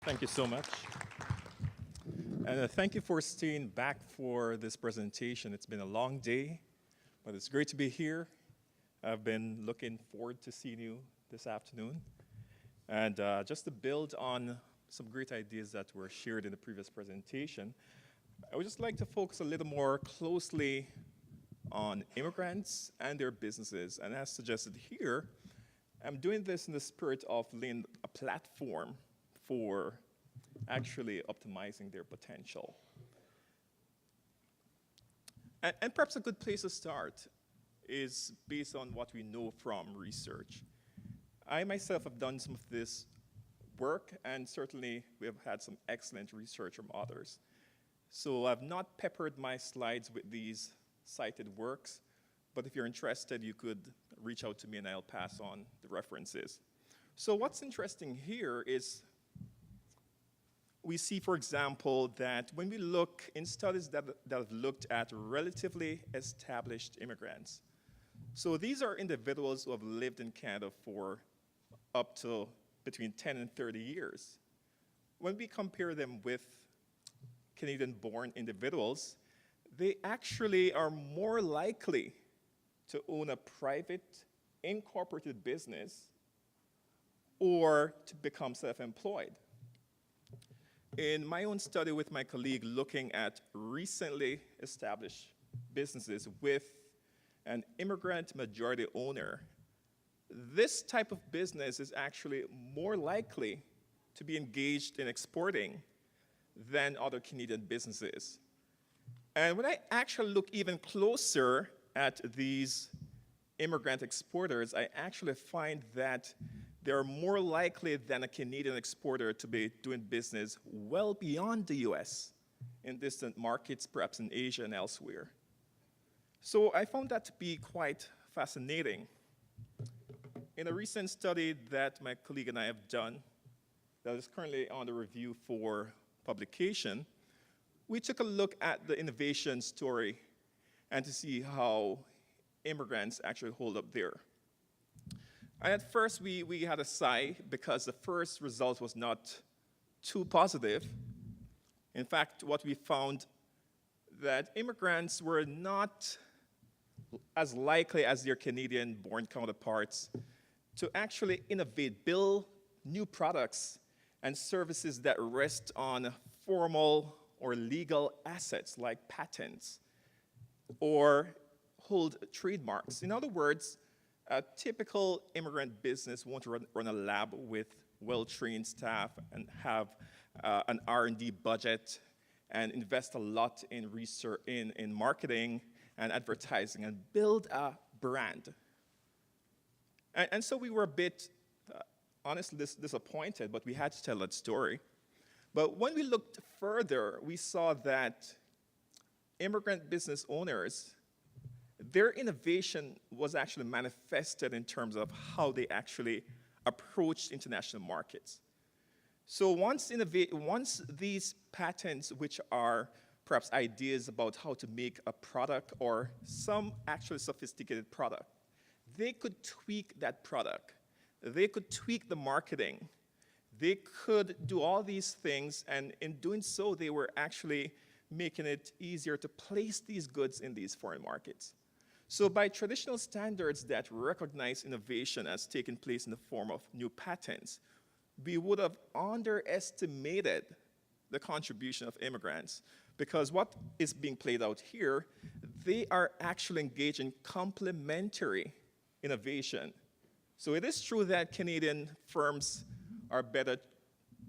Thank you so much. And thank you for staying back for this presentation. It's been a long day, but it's great to be here. I've been looking forward to seeing you this afternoon. And just to build on some great ideas that were shared in the previous presentation, I would just like to focus a little more closely on immigrants and their businesses. And as suggested here, I'm doing this in the spirit of laying a platform for actually optimizing their potential. And perhaps a good place to start is based on what we know from research. I myself have done some of this work, and certainly we have had some excellent research from others. So I've not peppered my slides with these cited works, but if you're interested, you could reach out to me and I'll pass on the references. So what's interesting here is we see, for example, that when we look in studies that have looked at relatively established immigrants, so these are individuals who have lived in Canada for up to between 10 and 30 years. When we compare them with Canadian-born individuals, they actually are more likely to own a private, incorporated business or to become self-employed. In my own study with my colleague looking at recently established businesses with an immigrant majority owner, this type of business is actually more likely to be engaged in exporting than other Canadian businesses. And when I actually look even closer at these immigrant exporters, I actually find that they're more likely than a Canadian exporter to be doing business well beyond the US in distant markets, perhaps in Asia and elsewhere. So I found that to be quite fascinating. In a recent study that my colleague and I have done, that is currently under review for publication, we took a look at the innovation story and to see how immigrants actually hold up there. And at first, we had a sigh because the first result was not too positive. In fact, what we found that immigrants were not as likely as their Canadian-born counterparts to actually innovate, build new products and services that rest on formal or legal assets like patents or hold trademarks. In other words, a typical immigrant business won't run a lab with well-trained staff and have an R&D budget and invest a lot in research, in marketing and advertising and build a brand. And so we were a bit, honestly, disappointed, but we had to tell that story. But when we looked further, we saw that immigrant business owners, their innovation was actually manifested in terms of how they actually approached international markets. So once these patents, which are perhaps ideas about how to make a product or some actually sophisticated product, they could tweak that product. They could tweak the marketing. They could do all these things, and in doing so, they were actually making it easier to place these goods in these foreign markets. So by traditional standards that recognize innovation as taking place in the form of new patents, we would have underestimated the contribution of immigrants, because what is being played out here, they are actually engaged in complementary innovation. So it is true that Canadian firms are better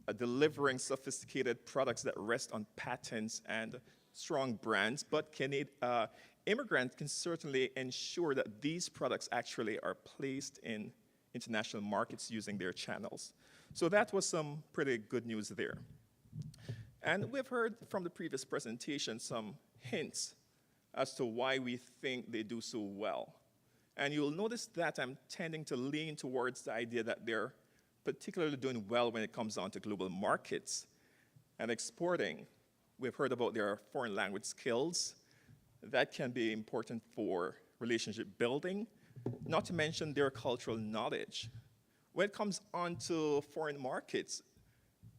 at delivering sophisticated products that rest on patents and strong brands, but immigrants can certainly ensure that these products actually are placed in international markets using their channels. So that was some pretty good news there. And we've heard from the previous presentation some hints as to why we think they do so well. And you'll notice that I'm tending to lean towards the idea that they're particularly doing well when it comes down to global markets and exporting. We've heard about their foreign language skills. That can be important for relationship building, not to mention their cultural knowledge. When it comes on to foreign markets,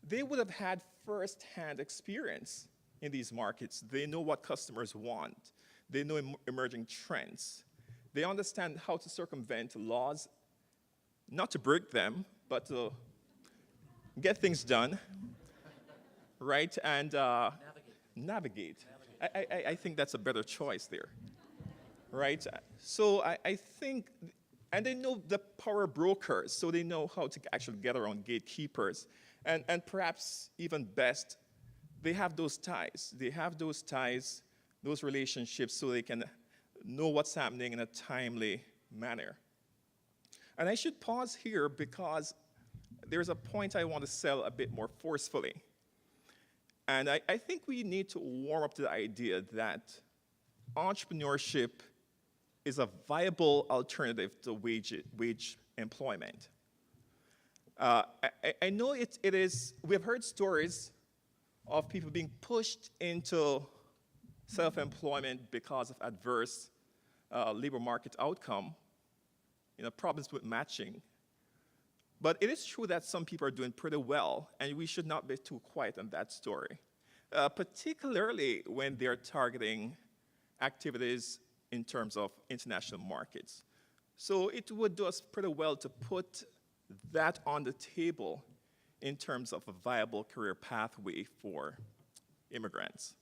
they would have had first-hand experience in these markets. They know what customers want. They know emerging trends. They understand how to circumvent laws, not to break them, but to get things done, right? And navigate. I think that's a better choice there, right? So I think, and they know the power brokers, so they know how to actually get around gatekeepers. And perhaps even best, they have those ties. They have those ties, those relationships, so they can know what's happening in a timely manner. And I should pause here because there's a point I want to sell a bit more forcefully. And I think we need to warm up to the idea that entrepreneurship is a viable alternative to wage employment. I know it is, we've heard stories of people being pushed into self-employment because of adverse labor market outcome, problems with matching. But it is true that some people are doing pretty well, and we should not be too quiet on that story, particularly when they're targeting activities in terms of international markets. So it would do us pretty well to put that on the table in terms of a viable career pathway for immigrants.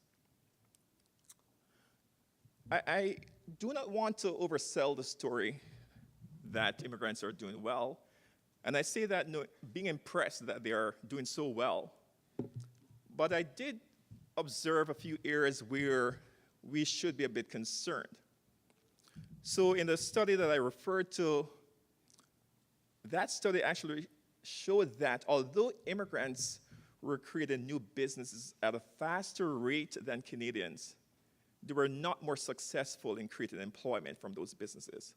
I do not want to oversell the story that immigrants are doing well. And I say that being impressed that they are doing so well. But I did observe a few areas where we should be a bit concerned. So in the study that I referred to, that study actually showed that although immigrants were creating new businesses at a faster rate than Canadians, they were not more successful in creating employment from those businesses.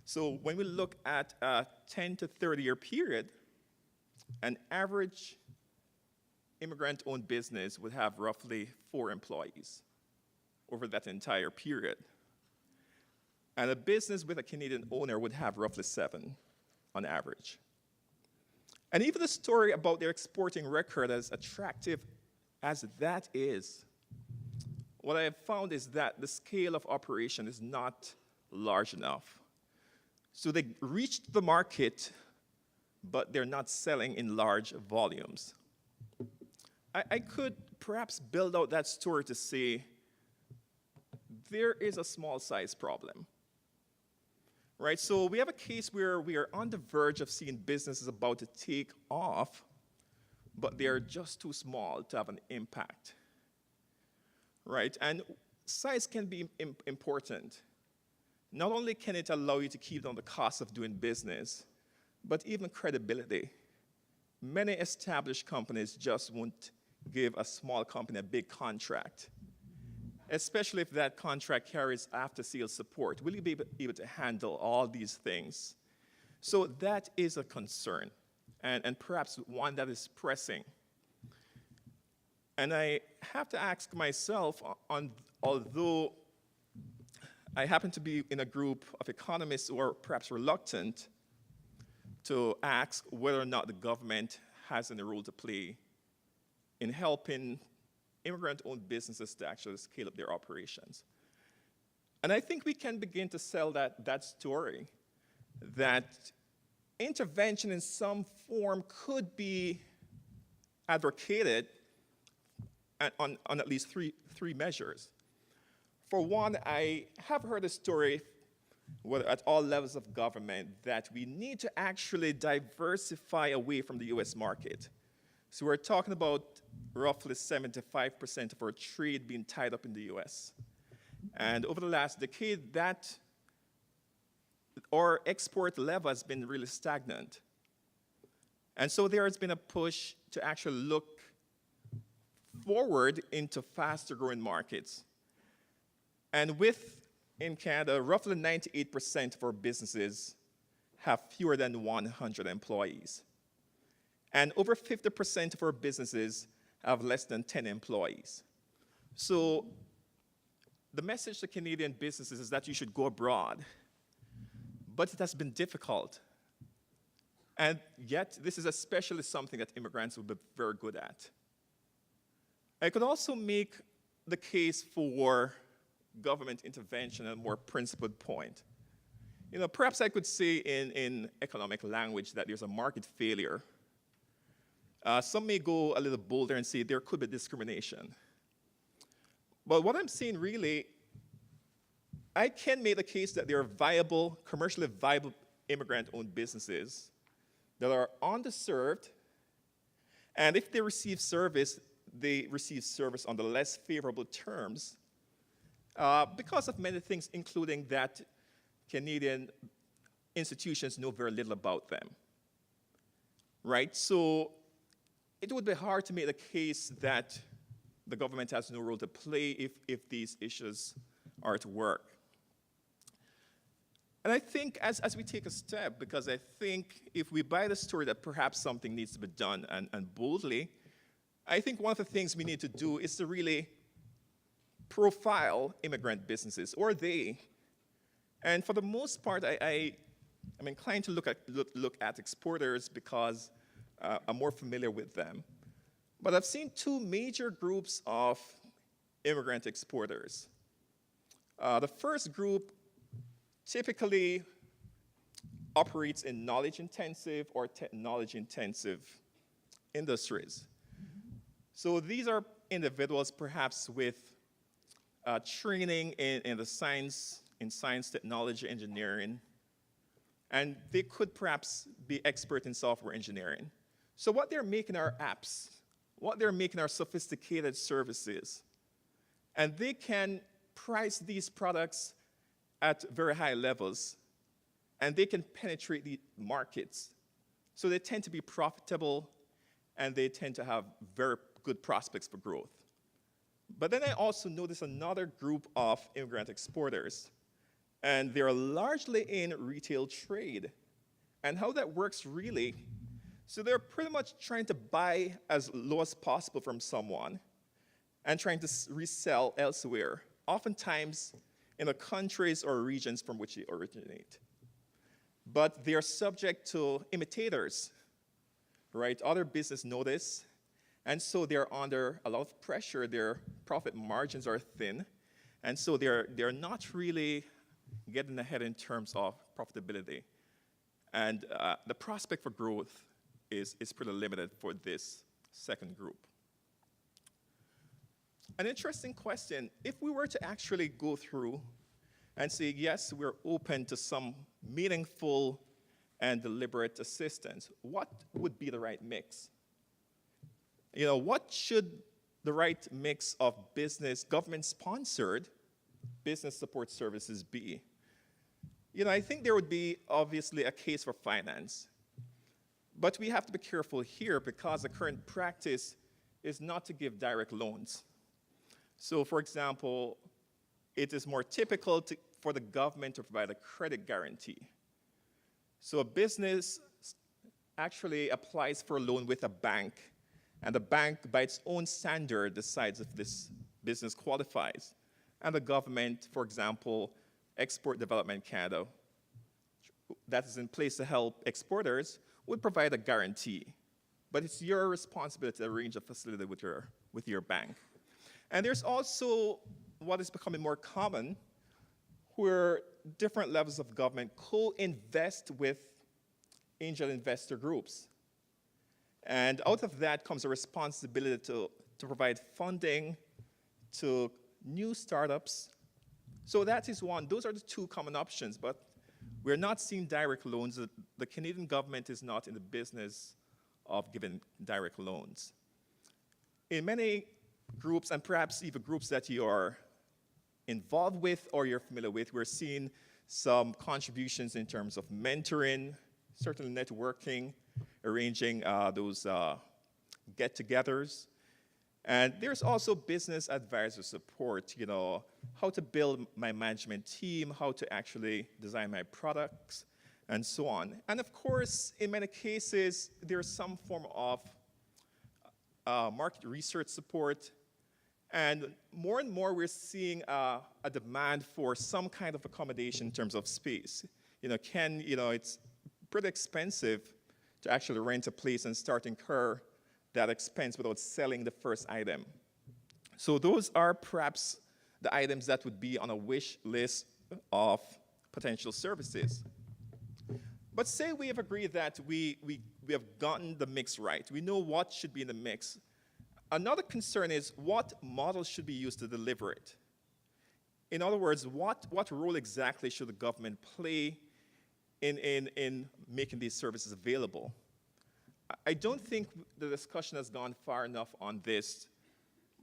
So when we look at a 10 to 30-year period, an average immigrant-owned business would have roughly 4 employees over that entire period. And a business with a Canadian owner would have roughly 7 on average. And even the story about their exporting record, as attractive as that is, what I have found is that the scale of operation is not large enough. So they reached the market, but they're not selling in large volumes. I could perhaps build out that story to say there is a small size problem. Right, so we have a case where we are on the verge of seeing businesses about to take off, but they are just too small to have an impact. Right, and size can be important. Not only can it allow you to keep down the cost of doing business, but even credibility. Many established companies just won't give a small company a big contract, especially if that contract carries after-sales support. Will you be able to handle all these things? So that is a concern, and perhaps one that is pressing. And I have to ask myself, although I happen to be in a group of economists who are perhaps reluctant to ask whether or not the government has any role to play in helping immigrant-owned businesses to actually scale up their operations. And I think we can begin to sell that story, that intervention in some form could be advocated on at least three measures. For one, I have heard a story at all levels of government that we need to actually diversify away from the US market. So we're talking about roughly 75% of our trade being tied up in the US. And over the last decade, our export level has been really stagnant. And so there has been a push to actually look forward into faster growing markets. And in Canada, roughly 98% of our businesses have fewer than 100 employees. And over 50% of our businesses have less than 10 employees. So the message to Canadian businesses is that you should go abroad, but it has been difficult. And yet, this is especially something that immigrants would be very good at. I could also make the case for government intervention at a more principled point. Perhaps I could say in economic language that there's a market failure. Some may go a little bolder and say there could be discrimination. But what I'm saying really, I can make the case that there are viable, commercially viable immigrant-owned businesses that are underserved, and if they receive service on the less favorable terms because of many things, including that Canadian institutions know very little about them, right? So it would be hard to make the case that the government has no role to play if these issues are at work. And I think as we take a step, because I think if we buy the story that perhaps something needs to be done and boldly, I think one of the things we need to do is to really profile immigrant businesses, or they. And for the most part, I'm inclined to look at exporters because I'm more familiar with them. But I've seen two major groups of immigrant exporters. The first group typically operates in knowledge-intensive or technology-intensive industries. So these are individuals perhaps with training in science, technology, engineering, and they could perhaps be expert in software engineering. So what they're making are apps, what they're making are sophisticated services, and they can price these products at very high levels, and they can penetrate the markets. So they tend to be profitable, and they tend to have very good prospects for growth. But then I also notice another group of immigrant exporters, and they're largely in retail trade. And how that works really, so they're pretty much trying to buy as low as possible from someone and trying to resell elsewhere, oftentimes in the countries or regions from which they originate. But they're subject to imitators, right? Other businesses know this, and so they're under a lot of pressure. Their profit margins are thin, and so they're not really getting ahead in terms of profitability. And the prospect for growth is pretty limited for this second group. An interesting question, if we were to actually go through and say, yes, we're open to some meaningful and deliberate assistance, what would be the right mix? What should the right mix of business, government-sponsored business support services be? I think there would be obviously a case for finance, but we have to be careful here because the current practice is not to give direct loans. So, for example, it is more typical for the government to provide a credit guarantee. So a business actually applies for a loan with a bank, and the bank, by its own standard, decides if this business qualifies. And the government, for example, Export Development Canada, that is in place to help exporters, would provide a guarantee. But it's your responsibility to arrange a facility with your bank. And there's also what is becoming more common, where different levels of government co-invest with angel investor groups. And out of that comes a responsibility to provide funding to new startups. So that is one. Those are the two common options, but we're not seeing direct loans. The Canadian government is not in the business of giving direct loans. In many groups, and perhaps even groups that you are involved with or you're familiar with, we're seeing some contributions in terms of mentoring, certainly networking, arranging those get-togethers. And there's also business advisor support, how to build my management team, how to actually design my products, and so on. And of course, in many cases, there's some form of market research support. And more we're seeing a demand for some kind of accommodation in terms of space. It's pretty expensive to actually rent a place and start incur that expense without selling the first item. So those are perhaps the items that would be on a wish list of potential services. But say we have agreed that we have gotten the mix right. We know what should be in the mix. Another concern is what model should be used to deliver it. In other words, what role exactly should the government play in making these services available? I don't think the discussion has gone far enough on this,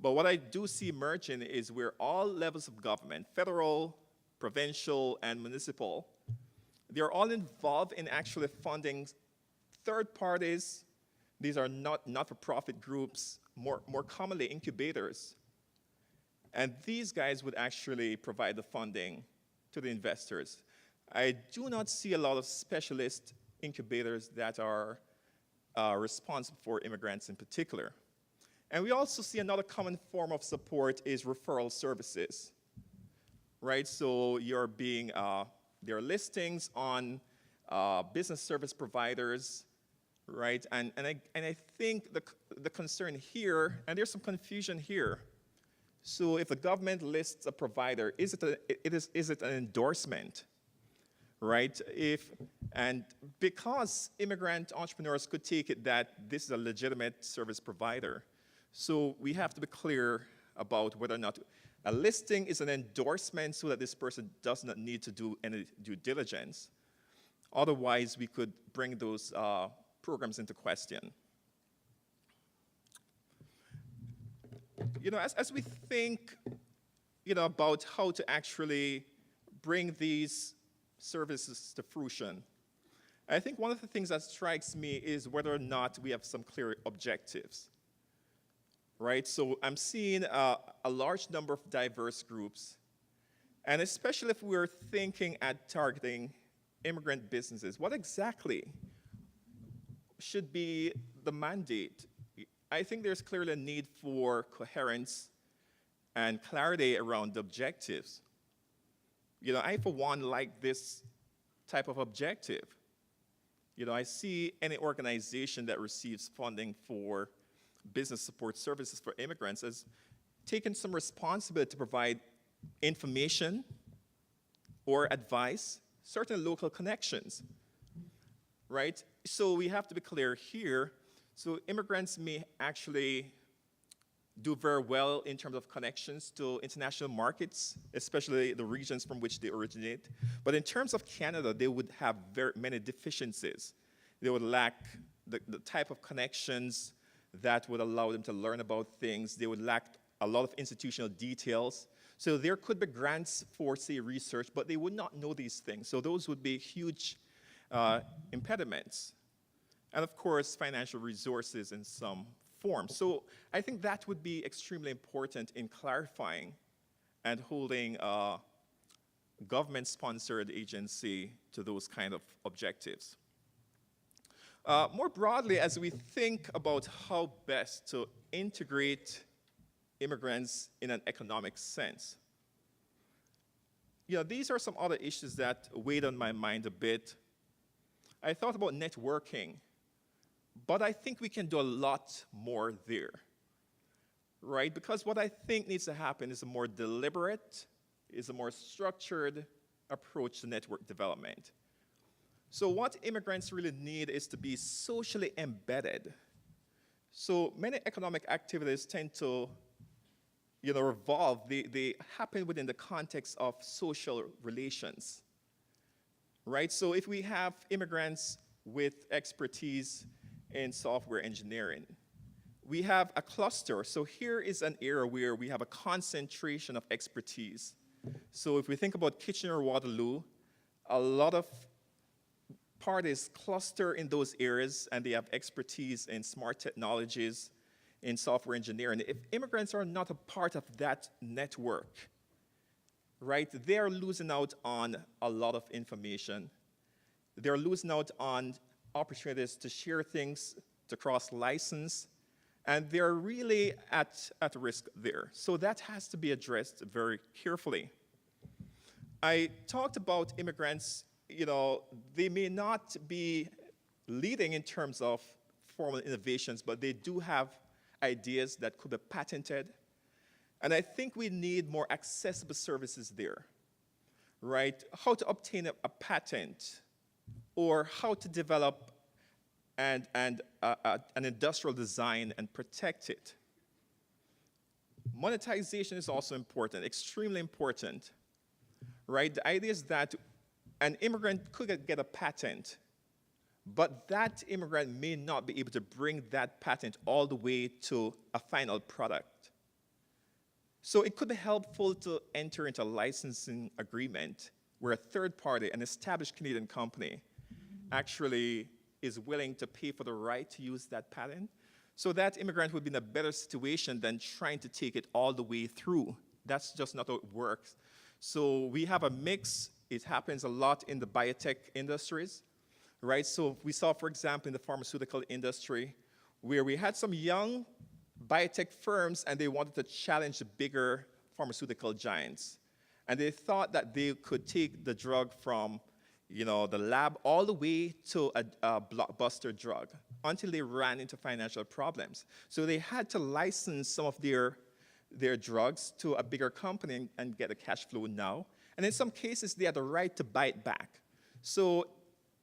but what I do see emerging is where all levels of government, federal, provincial, and municipal, they're all involved in actually funding third parties. These are not-for-profit groups, more commonly incubators. And these guys would actually provide the funding to the investors. I do not see a lot of specialist incubators that are responsible for immigrants in particular. And we also see another common form of support is referral services, right? So there are listings on business service providers, right? And I think the concern here, and there's some confusion here. So if the government lists a provider, is it an endorsement, right? And because immigrant entrepreneurs could take it that this is a legitimate service provider, so we have to be clear about whether or not a listing is an endorsement so that this person does not need to do any due diligence. Otherwise, we could bring those programs into question. As we think, about how to actually bring these services to fruition, I think one of the things that strikes me is whether or not we have some clear objectives, right? So I'm seeing a large number of diverse groups, and especially if we're thinking at targeting immigrant businesses, what exactly should be the mandate? I think there's clearly a need for coherence and clarity around the objectives. I, for one, like this type of objective. I see any organization that receives funding for business support services for immigrants as taking some responsibility to provide information or advice, certain local connections, right? So we have to be clear here. So immigrants may actually do very well in terms of connections to international markets, especially the regions from which they originate. But in terms of Canada, they would have very many deficiencies. They would lack the type of connections that would allow them to learn about things. They would lack a lot of institutional details. So there could be grants for, say, research, but they would not know these things. So those would be huge impediments. And of course, financial resources in some form. So I think that would be extremely important in clarifying and holding a government-sponsored agency to those kind of objectives. More broadly, as we think about how best to integrate immigrants in an economic sense, these are some other issues that weighed on my mind a bit. I thought about networking, but I think we can do a lot more there, right? Because what I think needs to happen is a more deliberate, is a more structured approach to network development. So what immigrants really need is to be socially embedded. So many economic activities tend to, revolve, they happen within the context of social relations, right? So if we have immigrants with expertise in software engineering, we have a cluster. So here is an area where we have a concentration of expertise. So if we think about Kitchener-Waterloo, a lot of parties cluster in those areas, and they have expertise in smart technologies, in software engineering. If immigrants are not a part of that network, right, they're losing out on a lot of information. They're losing out on opportunities to share things, to cross-license, and they're really at risk there. So that has to be addressed very carefully. I talked about immigrants, they may not be leading in terms of formal innovations, but they do have ideas that could be patented. And I think we need more accessible services there, right? How to obtain a patent, or how to develop an industrial design and protect it. Monetization is also important, extremely important, right? The idea is that an immigrant could get a patent, but that immigrant may not be able to bring that patent all the way to a final product. So it could be helpful to enter into a licensing agreement where a third party, an established Canadian company, actually is willing to pay for the right to use that patent. So that immigrant would be in a better situation than trying to take it all the way through. That's just not how it works. So we have a mix. It happens a lot in the biotech industries, right? So we saw, for example, in the pharmaceutical industry, where we had some young biotech firms and they wanted to challenge the bigger pharmaceutical giants. And they thought that they could take the drug from, the lab all the way to a blockbuster drug until they ran into financial problems. So they had to license some of their drugs to a bigger company and get a cash flow now. And in some cases, they had the right to buy it back. So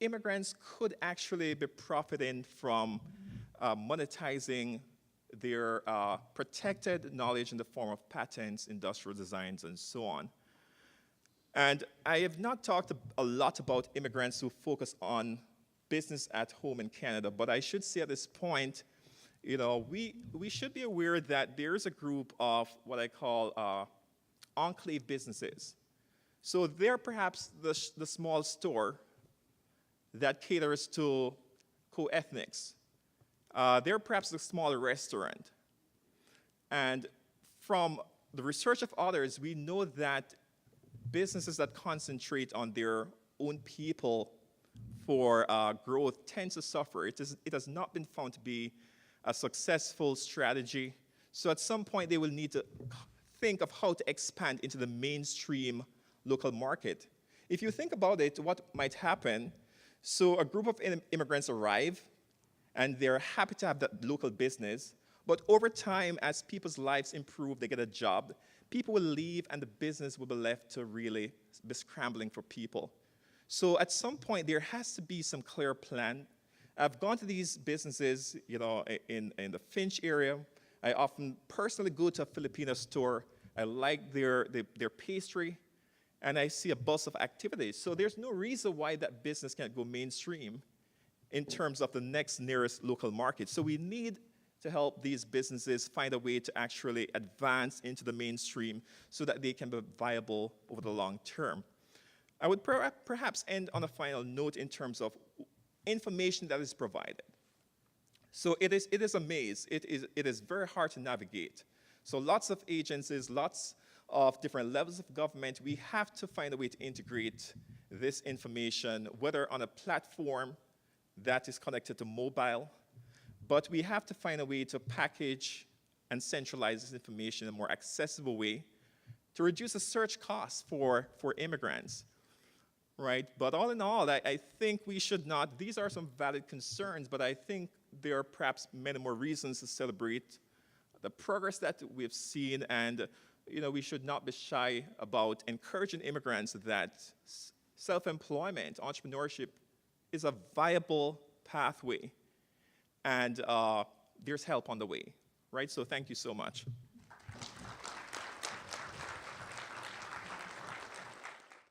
immigrants could actually be profiting from monetizing their protected knowledge in the form of patents, industrial designs, and so on. And I have not talked a lot about immigrants who focus on business at home in Canada, but I should say at this point, we should be aware that there's a group of what I call enclave businesses. So they're perhaps the small store that caters to co-ethnics. They're perhaps the smaller restaurant. And from the research of others, we know that businesses that concentrate on their own people for growth tend to suffer. It has not been found to be a successful strategy. So at some point, they will need to think of how to expand into the mainstream local market. If you think about it, what might happen, so a group of immigrants arrive, and they're happy to have that local business, but over time, as people's lives improve, they get a job, people will leave, and the business will be left to really be scrambling for people. So at some point, there has to be some clear plan. I've gone to these businesses, in the Finch area. I often personally go to a Filipino store. I like their pastry, and I see a buzz of activities. So there's no reason why that business can't go mainstream in terms of the next nearest local market. So we need to help these businesses find a way to actually advance into the mainstream so that they can be viable over the long term. I would perhaps end on a final note in terms of information that is provided. So it is a maze. It is very hard to navigate. So lots of agencies, lots of different levels of government, we have to find a way to integrate this information, whether on a platform that is connected to mobile, but we have to find a way to package and centralize this information in a more accessible way to reduce the search costs for immigrants, right? But all in all, I think we should not, these are some valid concerns, but I think there are perhaps many more reasons to celebrate the progress that we've seen, and we should not be shy about encouraging immigrants that self-employment, entrepreneurship is a viable pathway, and there's help on the way, right? So thank you so much.